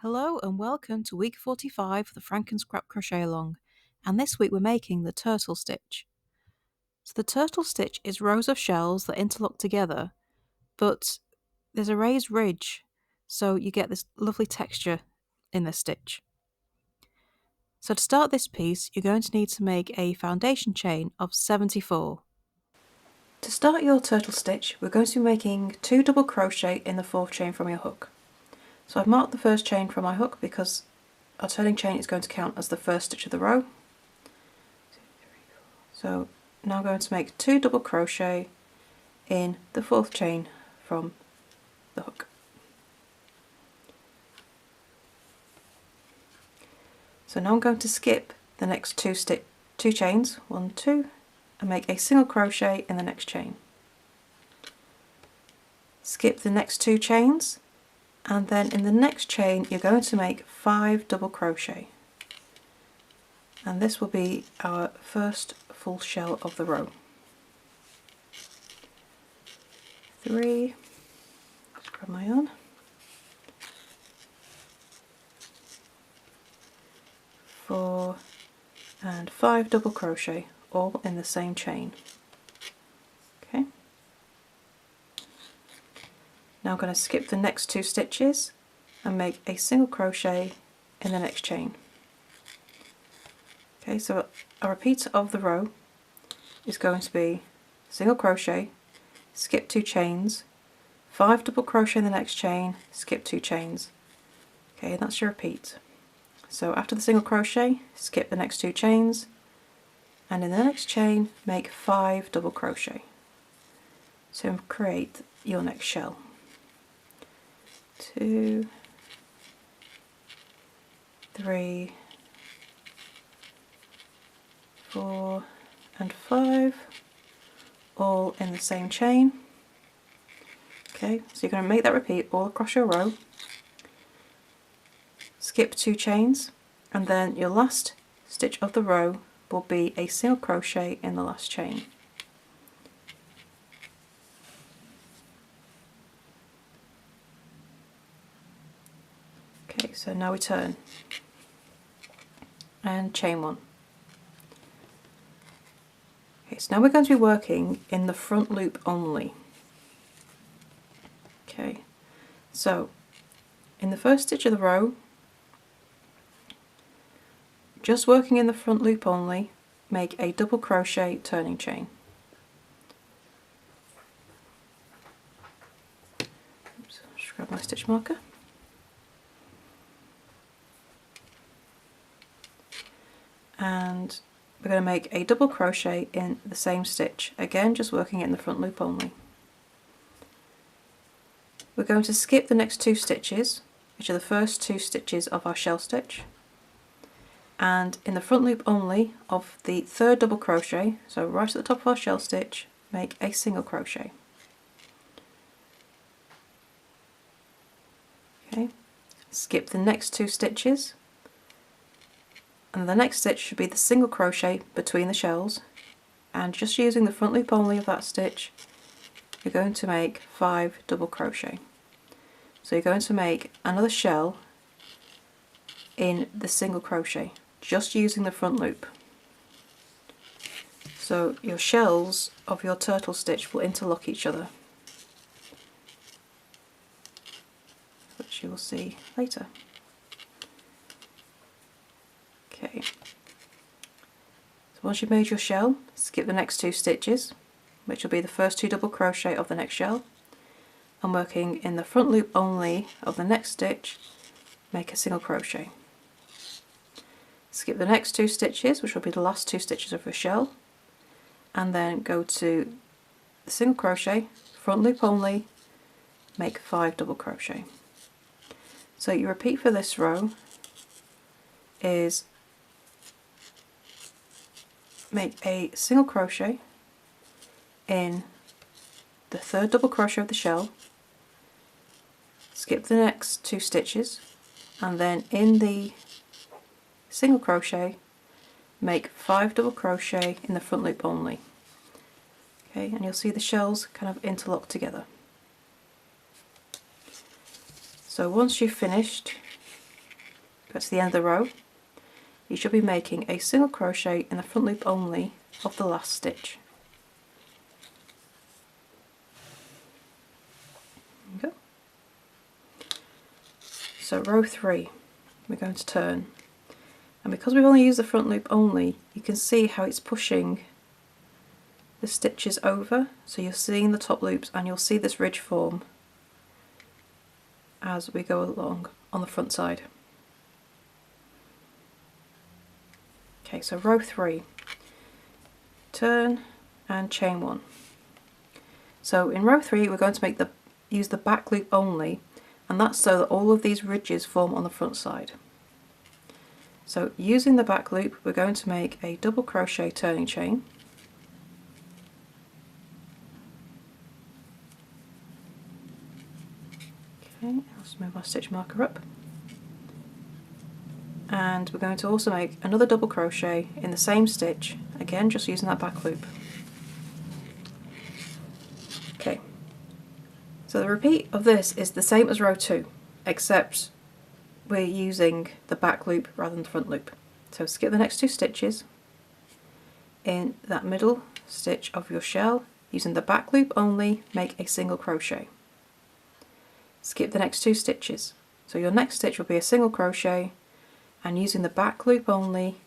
Hello and welcome to week 45 of the FrankenScrap Crochet Along, and this week we're making the turtle stitch. So the turtle stitch is rows of shells that interlock together, but there's a raised ridge, so you get this lovely texture in the stitch. So to start this piece, you're going to need to make a foundation chain of 74. To start your turtle stitch, we're going to be making 2 double crochet in the 4th chain from your hook. So I've marked the first chain from my hook because our turning chain is going to count as the first stitch of the row. So now I'm going to make 2 double crochet in the 4th chain from the hook. So now I'm going to skip the next 2 chains, 1, 2, and make a single crochet in the next chain. Skip the next 2 chains, and then in the next chain you're going to make 5 double crochet, and this will be our first full shell of the row. 3, let's grab my yarn, 4 and 5 double crochet, all in the same chain. Okay. Now I'm going to skip the next 2 stitches and make a single crochet in the next chain. Okay, so a repeat of the row is going to be single crochet, skip 2 chains, 5 double crochet in the next chain, skip 2 chains. Okay, that's your repeat. So after the single crochet, skip the next 2 chains, and in the next chain make 5 double crochet to create your next shell. 2, 3, 4 and 5, all in the same chain. Okay, so you're going to make that repeat all across your row, skip 2 chains, and then your last stitch of the row will be a single crochet in the last chain. Okay, so now we turn and chain 1. Okay, so now we're going to be working in the front loop only. Okay, so in the first stitch of the row, just working in the front loop only, make a double crochet turning chain. Oops, just grab my stitch marker. And we're going to make a double crochet in the same stitch, again just working in the front loop only. We're going to skip the next 2 stitches, which are the first 2 stitches of our shell stitch, and in the front loop only of the 3rd double crochet, so right at the top of our shell stitch, make a single crochet. Okay, skip the next 2 stitches, and the next stitch should be the single crochet between the shells, and just using the front loop only of that stitch you're going to make 5 double crochet. So you're going to make another shell in the single crochet, just using the front loop. So your shells of your turtle stitch will interlock each other, which you will see later. Okay, so once you've made your shell, skip the next 2 stitches, which will be the first 2 double crochet of the next shell, and working in the front loop only of the next stitch, make a single crochet. Skip the next 2 stitches, which will be the last 2 stitches of your shell, and then go to the single crochet, front loop only, make 5 double crochet. So your repeat for this row is make a single crochet in the 3rd double crochet of the shell, skip the next 2 stitches, and then in the single crochet make 5 double crochet in the front loop only. Okay, and you'll see the shells kind of interlock together. So once you've finished get to the end of the row, you should be making a single crochet in the front loop only of the last stitch. There you go. So row 3, we're going to turn, and because we've only used the front loop only, you can see how it's pushing the stitches over, so you're seeing the top loops and you'll see this ridge form as we go along on the front side. Okay, so row 3, turn and chain 1. So in row 3 we're going to use the back loop only, and that's so that all of these ridges form on the front side. So using the back loop, we're going to make a double crochet turning chain, okay, let's move our stitch marker up, and we're going to also make another double crochet in the same stitch, again just using that back loop. Okay, so the repeat of this is the same as row 2, except we're using the back loop rather than the front loop. So skip the next 2 stitches in that middle stitch of your shell, using the back loop only, make a single crochet. Skip the next 2 stitches. So your next stitch will be a single crochet, and using the back loop only,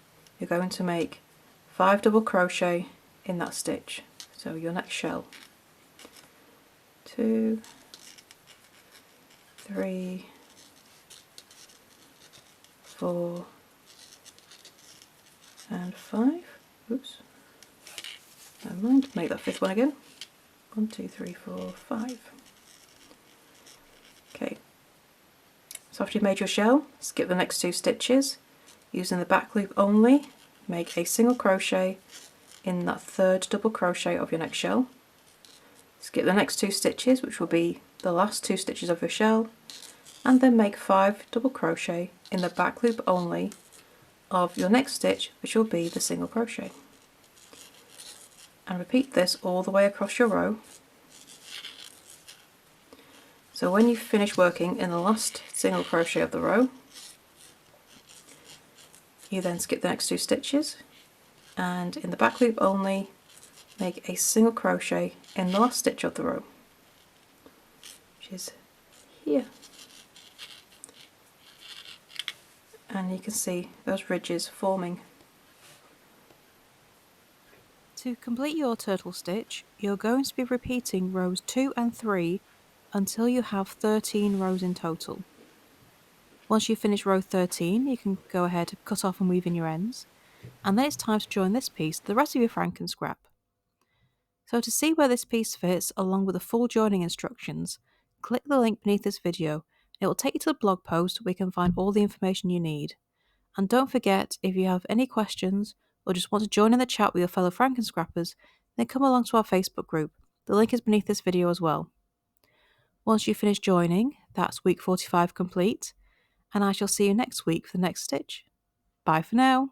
you're going to make 5 double crochet in that stitch. So your next shell. 2, 3, 4 and 5. Oops, never mind, make that 5th one again. 1, 2, 3, 4, 5. Okay, so after you've made your shell, skip the next 2 stitches, using the back loop only, make a single crochet in that 3rd double crochet of your next shell. Skip the next 2 stitches, which will be the last 2 stitches of your shell, and then make 5 double crochet in the back loop only of your next stitch, which will be the single crochet. And repeat this all the way across your row. So when you finish working in the last single crochet of the row, you then skip the next 2 stitches, and in the back loop only, make a single crochet in the last stitch of the row, which is here. And you can see those ridges forming. To complete your turtle stitch, you're going to be repeating rows 2 and 3 until you have 13 rows in total. Once you finish row 13, you can go ahead and cut off and weave in your ends, and then it's time to join this piece to the rest of your FrankenScrap. So to see where this piece fits along with the full joining instructions, click the link beneath this video. It will take you to the blog post where you can find all the information you need. And don't forget, if you have any questions or just want to join in the chat with your fellow FrankenScrappers, then come along to our Facebook group. The link is beneath this video as well. Once you finish joining, that's week 45 complete, and I shall see you next week for the next stitch. Bye for now.